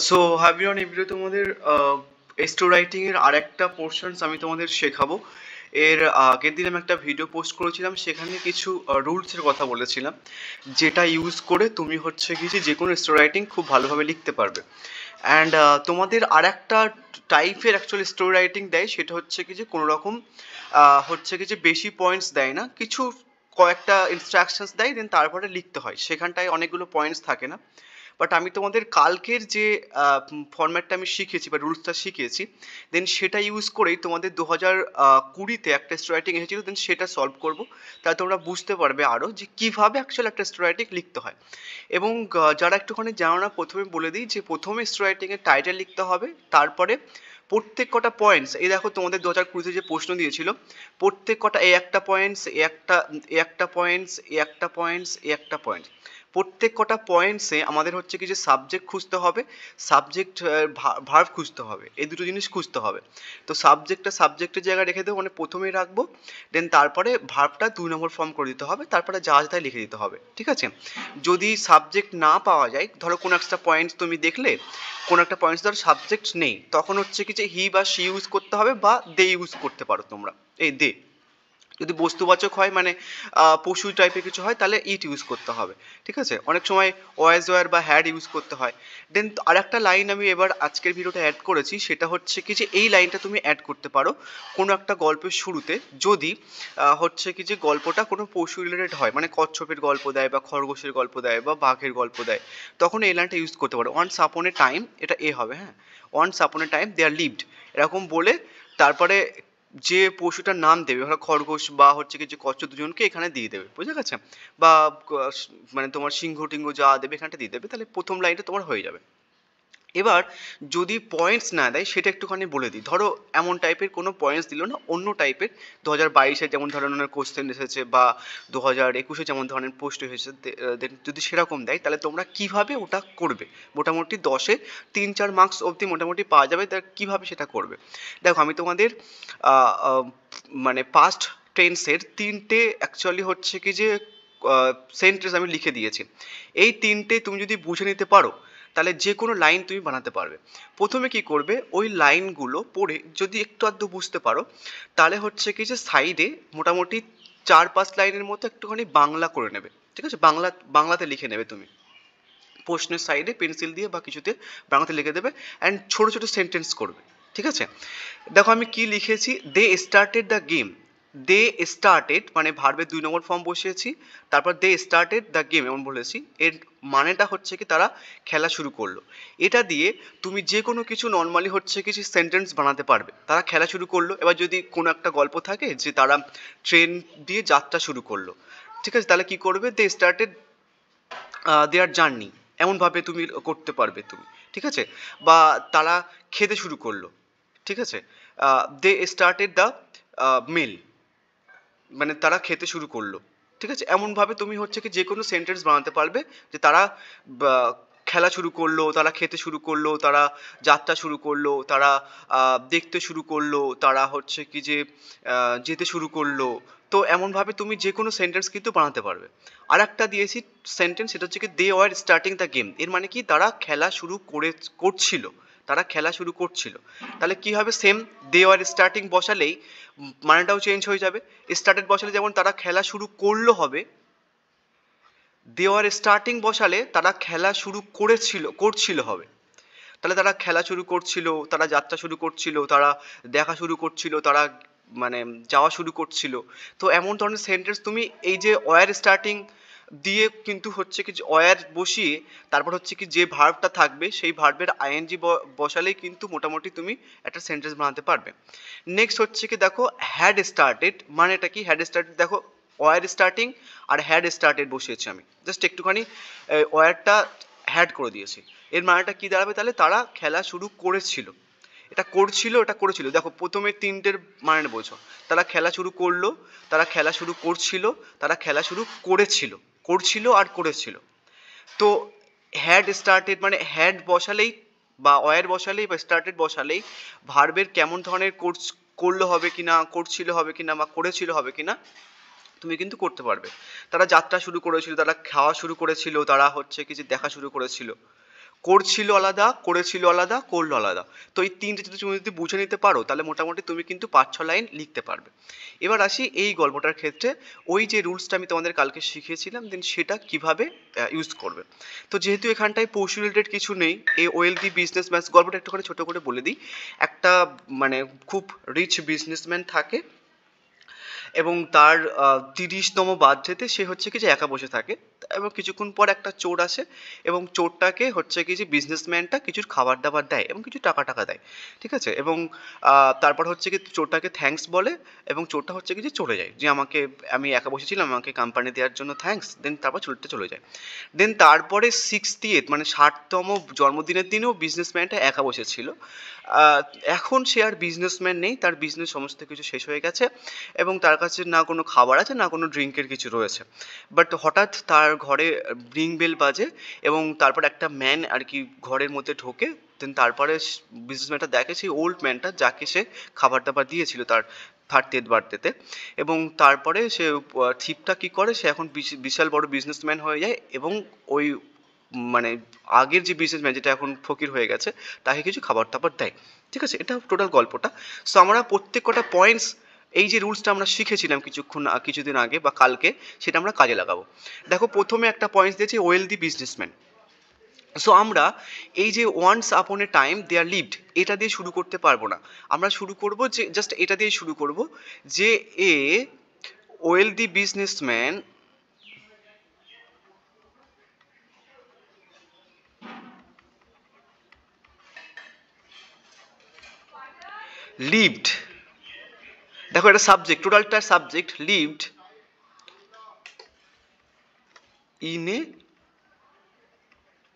So হ্যাভিয়ন এই video তোমাদের এস্টো writing এর আরেকটা পোর্শনস আমি তোমাদের শেখাবো। এর আগের দিন আমি একটা ভিডিও পোস্ট করেছিলাম, সেখানে কিছু রুলসের কথা বলেছিলাম যেটা ইউজ করে তুমি হচ্ছে কি যে কোনো এস্টো রাইটিং খুব ভালোভাবে লিখতে পারবে। অ্যান্ড তোমাদের আরেকটা টাইপের অ্যাকচুয়ালি স্টোরি রাইটিং দেয়, সেটা হচ্ছে কি যে কোনো রকম হচ্ছে কি যে বেশি পয়েন্টস দেয় না, কিছু কয়েকটা ইনস্ট্রাকশনস দেয়, দেন তারপরে লিখতে হয়, সেখানটায় অনেকগুলো পয়েন্টস থাকে না। বাট আমি তোমাদের কালকের যে ফরম্যাটটা আমি শিখেছি বা রুলসটা শিখিয়েছি, দেন সেটা ইউজ করেই তোমাদের 2020-তে একটা স্টোরি রাইটিং এসেছিলো, দেন সেটা সলভ করবো। তাহলে তোমরা বুঝতে পারবে আরও যে কীভাবে অ্যাকচুয়ালি একটা স্টোরি রাইটিং লিখতে হয়। এবং যারা একটুখানি জানো না, প্রথমে বলে দিই যে প্রথমে স্টোরি রাইটিংয়ের টাইটেল লিখতে হবে, তারপরে প্রত্যেক কটা পয়েন্টস, এই দেখো তোমাদের 2020-তে যে প্রশ্ন দিয়েছিল, প্রত্যেক কটা এ একটা পয়েন্টস, এ একটা পয়েন্টস, এ একটা পয়েন্টস, এ একটা পয়েন্টস, প্রত্যেক কটা পয়েন্টসে আমাদের হচ্ছে কি যে সাবজেক্ট খুঁজতে হবে, সাবজেক্ট ভার্ব খুঁজতে হবে, এই দুটো জিনিস খুঁজতে হবে। তো সাবজেক্টের জায়গায় রেখে দেবো, মানে প্রথমেই রাখবো, দেন তারপরে ভার্বটা 2 নম্বর ফর্ম করে দিতে হবে, তারপরে যা যা তাই লিখে দিতে হবে, ঠিক আছে? যদি সাবজেক্ট না পাওয়া যায়, ধরো কোনো একটা পয়েন্টস তুমি দেখলে, কোনো একটা পয়েন্টস ধরো সাবজেক্ট নেই, তখন হচ্ছে কি যে হি বা শি ইউজ করতে হবে, বা দে ইউজ করতে পারো তোমরা, এই দে। যদি বস্তুবাচক হয়, মানে পশু টাইপের কিছু হয়, তাহলে ইট ইউজ করতে হবে, ঠিক আছে? অনেক সময় ওয়াজ ওয়ার বা হ্যাড ইউজ করতে হয়। দেন আর একটা লাইন আমি এবার আজকের ভিডিওটা অ্যাড করেছি, সেটা হচ্ছে কি যে এই লাইনটা তুমি অ্যাড করতে পারো কোনো একটা গল্পের শুরুতে, যদি হচ্ছে কি যে গল্পটা কোনো পশু রিলেটেড হয়, মানে কচ্ছপের গল্প দেয় বা খরগোশের গল্প দেয় বা বাঘের গল্প দেয়, তখন এই লাইনটা ইউজ করতে পারো। ওয়ান্স আপন এ টাইম, এটা এ হবে, হ্যাঁ, ওয়ান্স আপন এ টাইম দে আর লিভড, এরকম বলে তারপরে যে পশুটার নাম দেবে, ধরো খরগোশ বা হচ্ছে কি যে কচ্ছপ, দুজনকে এখানে দিয়ে দেবে, বুঝে গেছে? বা মানে তোমার সিংহ টিংহ যা দেবে এখানটা দিয়ে দেবে, তাহলে প্রথম লাইনটা তোমার হয়ে যাবে। এবার যদি পয়েন্টস না দেয়, সেটা একটুখানি বলে দিই। ধরো এমন টাইপের কোনো পয়েন্টস দিল না, অন্য টাইপের 2022-এ যেমন ধরনের কোশ্চেন এসেছে, বা 2021-এ যেমন ধরনের পোস্ট হয়েছে, যদি সেরকম দেয়, তাহলে তোমরা কিভাবে ওটা করবে, মোটামুটি 10-এ 3-4 মার্কস অবধি মোটামুটি পাওয়া যাবে, তার কীভাবে সেটা করবে। দেখো আমি তোমাদের মানে পাস্ট টেন্সের 3টে অ্যাকচুয়ালি হচ্ছে কি যে সেন্টেন্স আমি লিখে দিয়েছি। এই 3টে তুমি যদি বুঝে নিতে পারো, তাহলে যে কোনো লাইন তুমি বানাতে পারবে। প্রথমে কি করবে, ওই লাইনগুলো পড়ে যদি একটু আধটু বুঝতে পারো, তাহলে হচ্ছে কি যে সাইডে মোটামুটি 4-5 লাইনের মতো একটুখানি বাংলা করে নেবে, ঠিক আছে? বাংলাতে লিখে নেবে তুমি, প্রশ্নের সাইডে পেন্সিল দিয়ে বা কিছুতে বাংলাতে লিখে দেবে, অ্যান্ড ছোট ছোট সেন্টেন্স করবে, ঠিক আছে? দেখো আমি কি লিখেছি, they started the game. They started মানে ভার্বের 2 নম্বর ফর্ম বসিয়েছি, তারপর দে স্টার্টেড দ্য গেম এমন বলেছি। এর মানেটা হচ্ছে কি তারা খেলা শুরু করলো। এটা দিয়ে তুমি যে কোনো কিছু নর্মালি হচ্ছে কিছু সেন্টেন্স বানাতে পারবে। তারা খেলা শুরু করলো, এবার যদি কোনো একটা গল্প থাকে যে তারা ট্রেন দিয়ে যাত্রা শুরু করলো, ঠিক আছে? তাহলে কি করবে, দে স্টার্টেড দেয়ার জার্নি, এমনভাবে তুমি করতে পারবে তুমি, ঠিক আছে? বা তারা খেতে শুরু করলো, ঠিক আছে? দে স্টার্টেড দ্য মিল, মানে তারা খেতে শুরু করলো, ঠিক আছে? এমনভাবে তুমি হচ্ছে কি যে কোনো সেন্টেন্স বানাতে পারবে, যে তারা খেলা শুরু করলো, তারা খেতে শুরু করলো, তারা যাত্রা শুরু করলো, তারা দেখতে শুরু করলো, তারা হচ্ছে কি যে যেতে শুরু করলো। তো এমনভাবে তুমি যে কোনো সেন্টেন্স কিন্তু বানাতে পারবে। আর একটা দিয়েছি সেন্টেন্স, সেটা হচ্ছে কি they were starting the game. এর মানে কি তারা খেলা শুরু করছিল, তারা খেলা শুরু করছিল। তাহলে কি হবে, সেম দে ওয়ার স্টার্টিং বসালেই মানেটাও চেঞ্জ হয়ে যাবে। স্টার্টেড বসালে যেমন তারা খেলা শুরু করলো হবে, দে ওয়ার স্টার্টিং বসালে তারা খেলা শুরু করছিল হবে। তাহলে তারা খেলা শুরু করছিল, তারা যাত্রা শুরু করছিল, তারা দেখা শুরু করছিল, তারা মানে যাওয়া শুরু করছিল। তো এমন ধরনের সেন্টেন্স তুমি এই যে ওয়ার স্টার্টিং দিয়ে কিন্তু হচ্ছে কি ওয়ার বসিয়ে, তারপর হচ্ছে কি যে ভার্বটা থাকবে সেই ভার্বের আইএনজি বসালেই কিন্তু মোটামুটি তুমি একটা সেন্টেন্স বানাতে পারবে। নেক্সট হচ্ছে কি দেখো, হ্যাড স্টার্টেড মানেটা কি, হ্যাড স্টার্টেড দেখো ওয়ার স্টার্টিং আর হ্যাড স্টার্টেড বসিয়েছি আমি, জাস্ট একটুখানি ওয়ারটা হ্যাড করে দিয়েছি। এর মানেটা কি দাঁড়াবে, তাহলে তারা খেলা শুরু করেছিল, এটা করছিল, এটা করেছিল। দেখো প্রথমে 3টের মানে বোঝো, তারা খেলা শুরু করলো, তারা খেলা শুরু করছিল, তারা খেলা শুরু করেছিল, করছিল আর করেছিল। তো হ্যাড স্টার্টেড মানে হ্যাড বসালেই বা ওয়ার বসালেই বা স্টার্টেড বসালেই ভার্বের কেমন ধরনের করলো হবে কিনা, করছিল হবে কিনা বা করেছিল হবে কিনা তুমি কিন্তু করতে পারবে। তারা যাত্রা শুরু করেছিল, তারা খাওয়া শুরু করেছিল, তারা হচ্ছে কি যে দেখা শুরু করেছিল, করছিল আলাদা, করেছিল আলাদা, করলো আলাদা। তো এই তিনটে তুমি যদি বুঝে নিতে পারো তাহলে মোটামুটি তুমি কিন্তু 5-6 লাইন লিখতে পারবে। এবার আসি এই গল্পটার ক্ষেত্রে, ওই যে রুলসটা আমি তোমাদের কালকে শিখিয়েছিলাম দেন সেটা কিভাবে ইউজ করবে। তো যেহেতু এখানটায় পশু রিলেটেড কিছু নেই, এই ওয়েলদি বিজনেসম্যান গল্পটা একটুখানি ছোট করে বলে দিই। একটা মানে খুব রিচ বিজনেসম্যান থাকে এবং তার 30তম বার্থডেতে সে হচ্ছে কি যে একা বসে থাকে, এবং কিছুক্ষণ পর একটা চোর আসে এবং চোরটাকে হচ্ছে কি যে বিজনেসম্যানটা কিছু খাবার দাবার দেয় এবং কিছু টাকা টাকা দেয়, ঠিক আছে। এবং তারপর হচ্ছে কি চোরটাকে থ্যাঙ্কস বলে এবং চোরটা হচ্ছে কি যে চলে যায়, যে আমি একা বসেছিলাম, আমাকে কোম্পানি দেওয়ার জন্য থ্যাঙ্কস। দেন তারপর চোরটা চলে যায়। দেন তারপরে 60th মানে 60তম জন্মদিনের দিনেও বিজনেসম্যানটা একা বসেছিল। আহ, এখন সে আর বিজনেসম্যান নেই, তার বিজনেস সমস্ত কিছু শেষ হয়ে গেছে এবং তার কাছে না কোনো খাবার আছে না কোনো ড্রিঙ্কের কিছু রয়েছে। বাট হঠাৎ তার ঘরে রিং বেল বাজে এবং তারপর একটা ম্যান আর কি ঘরের মধ্যে ঢোকে। দেন তারপরে বিজনেসম্যানটা দেখে সেই ওল্ড ম্যানটা যাকে সে খাবার দাবার দিয়েছিল তার 30th বার্থডেতে। এবং তারপরে সে থিপটা কী করে, সে এখন বিশাল বড় বিজনেসম্যান হয়ে যায় এবং ওই মানে আগের যে বিজনেসম্যান যেটা এখন ফকির হয়ে গেছে তাকে কিছু খাবার দাবার দেয়, ঠিক আছে। এটা টোটাল গল্পটা। সো আমরা প্রত্যেক কটা পয়েন্টস, এই যে রুলসটা আমরা শিখেছিলাম কিছুদিন আগে বা কালকে, সেটা আমরা কাজে লাগাবো। দেখো প্রথমে একটা পয়েন্ট দিয়েছে ওয়েলদি বিজনেসম্যান। সো আমরা এই যে ওয়ান্স আপন এ টাইম দে আর লিভড, এটা দিয়ে শুরু করতে পারবো না। আমরা শুরু করব যে জাস্ট এটা দিয়ে শুরু করব যে এ ওয়েলদি বিজনেসম্যান লিভড। দেখো এটা সাবজেক্ট, টোটালটা subject, lived in a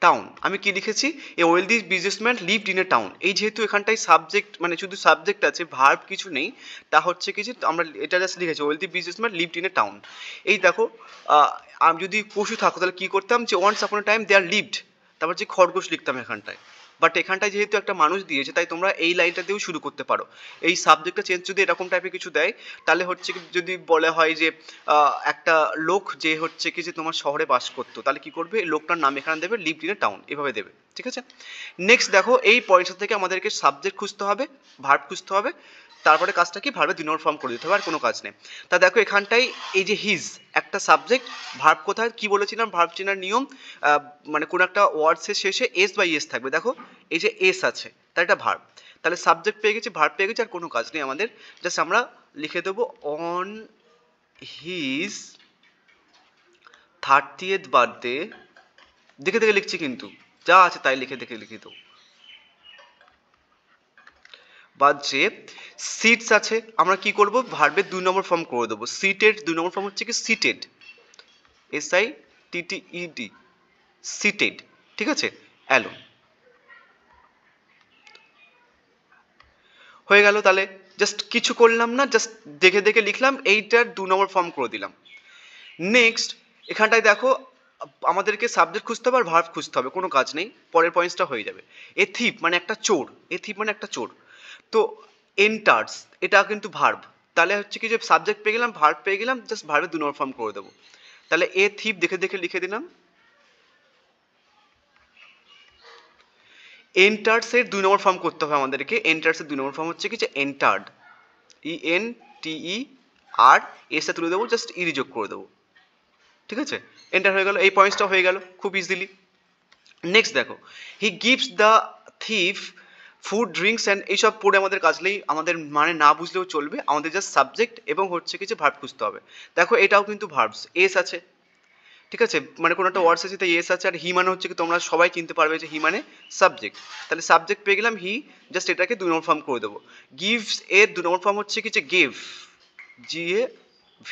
town. আমি কি লিখেছি, a wealthy businessman lived in a town. এই যেহেতু এখানটায় সাবজেক্ট মানে শুধু সাবজেক্ট আছে, ভার্ব কিছু নেই, তা হচ্ছে কি যে আমরা এটা জাস্ট লিখেছি wealthy businessman lived in a town. এই দেখো আমি যদি পশু থাকো তাহলে কি করতাম, যে ওয়ান্স আপন এ টাইম দে আর লিভড, তারপর যে খরগোশ লিখতাম এখানটায়। বাট এখানটায় যেহেতু একটা মানুষ দিয়েছে তাই তোমরা এই লাইনটা দিয়েও শুরু করতে পারো। এই সাবজেক্টটা চেঞ্জ যদি এরকম টাইপের কিছু দেয় তাহলে হচ্ছে কি, যদি বলা হয় যে একটা লোক যে হচ্ছে কি যে তোমার শহরে বাস করতো, তাহলে কি করবে, লোকটার নাম এখানে দেবে লিভড ইন এ টাউন, এভাবে দেবে, ঠিক আছে। নেক্সট দেখো এই পয়েন্টস থেকে আমাদেরকে সাবজেক্ট খুঁজতে হবে, ভার্ব খুঁজতে হবে, তারপরে কাজটা কি ভার্বে 2 নম্বর ফর্ম করে দিতে হবে, আর কোনো কাজ নেই। তা দেখো এখানটাই এই যে হিজ একটা সাবজেক্ট, ভার্ব কোথায় কি বলেছিলাম, ভার্ব চেনার নিয়ম মানে কোনো একটা ওয়ার্ডসের শেষে এস বাই এস থাকবে। দেখো এই যে এস আছে তার এটা ভার্ব, তাহলে সাবজেক্ট পেয়ে গেছি, ভার্ব পেয়ে গেছি, আর কোনো কাজ নেই আমাদের। জাস্ট আমরা লিখে দেবো অন হিজ 30th বার্থডে, দেখে দেখে লিখছি কিন্তু যা আছে তাই লিখে দেখে লিখে দেবো। বা যে সিটস আছে আমরা কি করব, ভার্বের 2 নম্বর ফর্ম করে দেবো। সিটেড 2 নম্বর ফর্ম হচ্ছে কি সিটেড, SITTED, সিটেড, ঠিক আছে। অ্যালোন হয়ে গেল। তাহলে জাস্ট কিছু করলাম না, জাস্ট দেখে দেখে লিখলাম, এইটার 2 নম্বর ফর্ম করে দিলাম। নেক্সট এখানটায় দেখো আমাদেরকে সাবজেক্ট খুঁজতে হবে আর ভার্ব খুঁজতে হবে, কোনো কাজ নেই, পরের পয়েন্টসটা হয়ে যাবে। এ থিপ মানে একটা চোর, এ থিপ মানে একটা চোর। তো এন্টার্স এটা কিন্তু ভার্ব, তাহলে হচ্ছে কি যে সাবজেক্ট পেয়ে গেলাম, ভার্ব পেয়ে গেলাম, জাস্ট ভার্বের 2 নম্বর ফর্ম করে দেবো। তাহলে এ থিপ দেখে দেখে লিখে দিলাম। এন্টার্সের 2 নম্বর ফর্ম করতে হবে আমাদেরকে। এন্টার্সের 2 নম্বর ফর্ম হচ্ছে কি যে এন্টার্ড, ENTER, এসটা তুলে দেবো, জাস্ট ইরি যোগ করে দেবো, ঠিক আছে। এন্টার হয়ে গেল, এই পয়েন্টসটা হয়ে গেল খুব ইজিলি। নেক্সট দেখো he gives the thief food drinks and এইসব পড়ে আমাদের কাজ নেই, আমাদের মানে না বুঝলেও চলবে, আমাদের জাস্ট সাবজেক্ট এবং হচ্ছে কিছু ভার্ব খুঁজতে হবে। দেখো এটাও কিন্তু ভার্বস, এস আছে, ঠিক আছে, মানে কোনো একটা ওয়ার্ডস আছে তাই এস আছে, আর হি মানে হচ্ছে কি তোমরা সবাই চিনতে পারবে যে হি মানে সাবজেক্ট, তাহলে সাবজেক্ট পেয়ে গেলাম হি, জাস্ট এটাকে 2 নম্বর ফর্ম করে দেবো। গিভস এর 2 নম্বর ফর্ম হচ্ছে কি যে গেভ, GAV,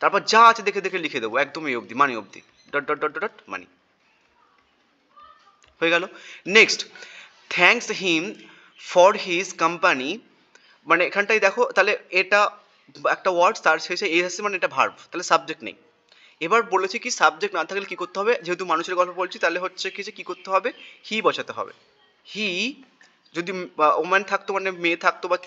তারপর যা আছে দেখে দেখে লিখে দেবো একদম এই অবধি, মানে অবধি, ডট ডট ডট ডট মানি, হয়ে গেল। Next thanks him for his company, মানে এখানটাই দেখো তাহলে এটা একটা ওয়ার্ড তার শেষে এস আসছে মানে এটা ভার্ব, তাহলে সাবজেক্ট নেই। এবার বলেছি কি সাবজেক্ট না থাকলে কি করতে হবে, যেহেতু মানুষের গল্প বলছি তাহলে হচ্ছে কি যে কি করতে হবে, হি বসাতে হবে। হি যদি ওম্যান থাকতো মানে মেয়ে থাকতো বা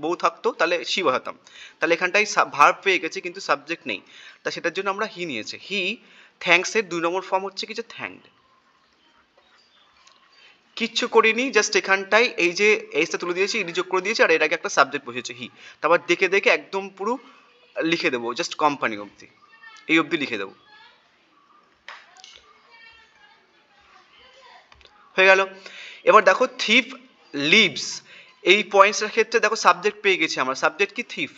বউ থাকতো তাহলে সি বসাতাম। তাহলে এখানটাই ভার্ব পেয়ে গেছে কিন্তু সাবজেক্ট নেই, তা সেটার জন্য আমরা হি নিয়েছি। হি থ্যাঙ্কস এর 2 নম্বর ফর্ম হচ্ছে কি যে থ্যাঙ্কড, কিচ্ছু করিনি, জাস্ট এখানটায় এই যে এইচটা তুলে দিয়েছি, ইডি যোগ করে দিয়েছি, আর এর আগে একটা সাবজেক্ট বসেছে হি। তারপর দেখে দেখে একদম পুরো লিখে দেবো, জাস্ট কোম্পানি অবধি, এই অবধি লিখে দেবো, হয়ে গেল। এবার দেখো থিফ লিভস, এই পয়েন্টসের ক্ষেত্রে দেখো সাবজেক্ট পেয়ে গেছি আমরা, সাবজেক্ট কি থিফ,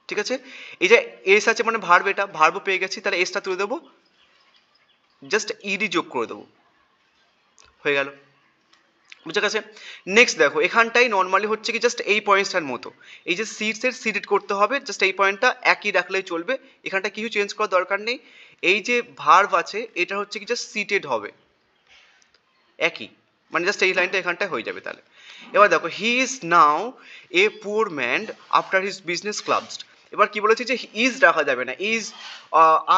ঠিক আছে। এই যে এস আছে মানে ভার্ব, এটা ভার্বও পেয়ে গেছি, তাহলে এসটা তুলে দেবো, জাস্ট ইডি যোগ করে দেবো, হয়ে গেল, বুঝে গেছে। নেক্সট দেখো এখানটাই নর্মালি হচ্ছে কি জাস্ট এই পয়েন্টসটার মতো, এই যে সিটসের সিডেড করতে হবে, জাস্ট এই পয়েন্টটা একই রাখলেই চলবে, এখানটা কিছু চেঞ্জ করার দরকার নেই। এই যে ভার্ব আছে এটা হচ্ছে কি জাস্ট সিটেড হবে, একই, মানে জাস্ট এই লাইনটা এখানটায় হয়ে যাবে তাহলে। এবার দেখো he is now a poor man after his business closed, এবার কি বলেছে যে ইজ রাখা যাবে না, ইজ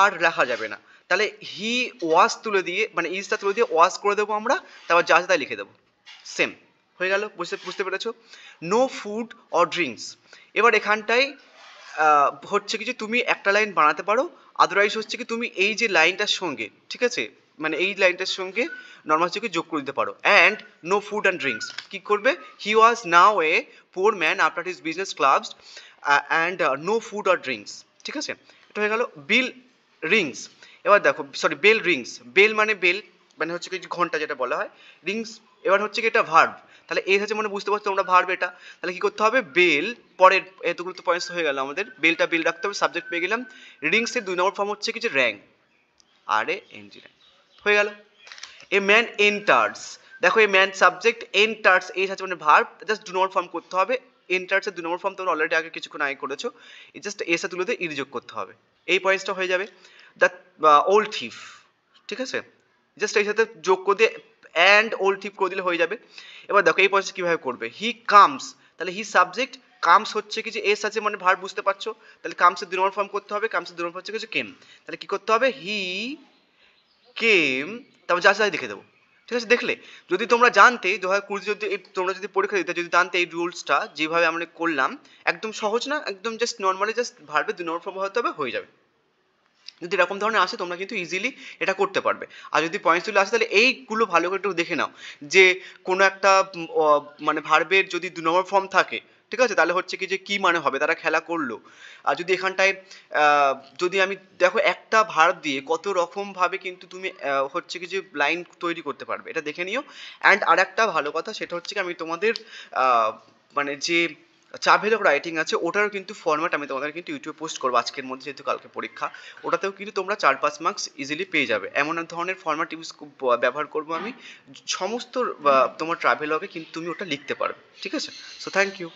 আর রাখা যাবে না, তাহলে হি ওয়াজ তুলে দিয়ে, মানে ইজটা তুলে দিয়ে ওয়াজ করে দেবো আমরা, তারপর যা আছে তাই লিখে দেবো, সেম, হয়ে গেল, বুঝতে পেরেছো। নো ফুড অর ড্রিঙ্কস, এবার এখানটায় হচ্ছে কি যে তুমি একটা লাইন বানাতে পারো, আদারওয়াইজ হচ্ছে কি তুমি এই যে লাইনটার সঙ্গে, ঠিক আছে, মানে এই লাইনটার সঙ্গে নর্মাল হচ্ছে কি যোগ করে দিতে পারো, and no food and drinks, কি করবে, he was now a poor man after his business closes and no food or drinks, ঠিক আছে, এটা হয়ে গেল। বিল রিংস, এবার দেখো সরি বেল রিংস, বেল মানে বেল মানে হচ্ছে কি ঘন্টা যেটা বলা হয়, রিংস এবার হচ্ছে কি এটা ভার্ব, তাহলে এস আছে মানে বুঝতে পারছো তোমরা ভার্ব এটা, তাহলে কি করতে হবে বেল, পরের এতগুলো তো পয়েন্টস হয়ে গেল আমাদের, বেলটা বেল রাখতে হবে, সাবজেক্ট পেয়ে গেলাম, রিংসের 2 নম্বর ফর্ম হচ্ছে কি যে rang, R A N G, rang, হয়ে গেল। এ ম্যান এন্টার্স, দেখো এই ম্যান সাবজেক্ট, এন্টার্স এস আছে মানে ভার্ব, জাস্ট 2 নম্বর ফর্ম করতে হবে, এন্টার্স এর 2 নম্বর ফর্ম তোমরা অলরেডি আগে কিছুক্ষণ আগে করেছো, জাস্ট এসে তুলে দিয়ে ইডি যোগ করতে হবে, এই পয়েন্টসটা হয়ে যাবে। দ্য ওল্ড থিফ, ঠিক আছে, জাস্ট এই সাথে যোগ করে দিয়ে অ্যান্ড ওল্ড থিফ করে দিলে হয়ে যাবে। এবার দেখো এই পয়েন্টস কিভাবে করবে, হি কামস, তাহলে হি সাবজেক্ট, কামস হচ্ছে কি যে এস আছে মানে ভার্ব, বুঝতে পারছো, তাহলে কামসের 2 নম্বর ফর্ম করতে হবে, কামসের 2 নম্বর হচ্ছে কি যে কেম, তাহলে কি করতে হবে হি কেম, তারপর যা তাই দেখে দেবো, ঠিক আছে। দেখলে যদি তোমরা জানতে 2020 যদি তোমরা যদি পরীক্ষা দিতে যদি জানতে এই রুলসটা যেভাবে আমরা করলাম, একদম সহজ না, একদম জাস্ট নর্মালি জাস্ট ভার্বের 2 নম্বর ফর্ম হতে হবে, হয়ে যাবে। যদি এরকম ধরনের আসে তোমরা কিন্তু ইজিলি এটা করতে পারবে, আর যদি পয়েন্টসগুলো আসে তাহলে এইগুলো ভালো করে একটু দেখে নাও, যে কোনো একটা মানে ভার্বের যদি 2 নম্বর ফর্ম থাকে, ঠিক আছে, তাহলে হচ্ছে কি যে কি মানে হবে, তারা খেলা করলো, আর যদি এখানটায় যদি আমি দেখো একটা ভার্ব দিয়ে কত রকম ভাবে কিন্তু তুমি হচ্ছে কি যে লাইন তৈরি করতে পারবে, এটা দেখে নিও। অ্যান্ড আর একটা ভালো কথা সেটা হচ্ছে কি আমি তোমাদের মানে যে ট্রাভেলগ রাইটিং আছে ওটারও কিন্তু ফরম্যাট আমি তোমাদের কিন্তু ইউটিউবে পোস্ট করবো আজকের মধ্যে, যেহেতু কালকে পরীক্ষা, ওটাতেও কিন্তু তোমরা 4-5 মার্কস ইজিলি পেয়ে যাবে, এমন এক ধরনের ফরম্যাট ইউজ ব্যবহার করবো আমি, সমস্ত তোমার ট্রাভেলগে কিন্তু তুমি ওটা লিখতে পারবে, ঠিক আছে। So thank you.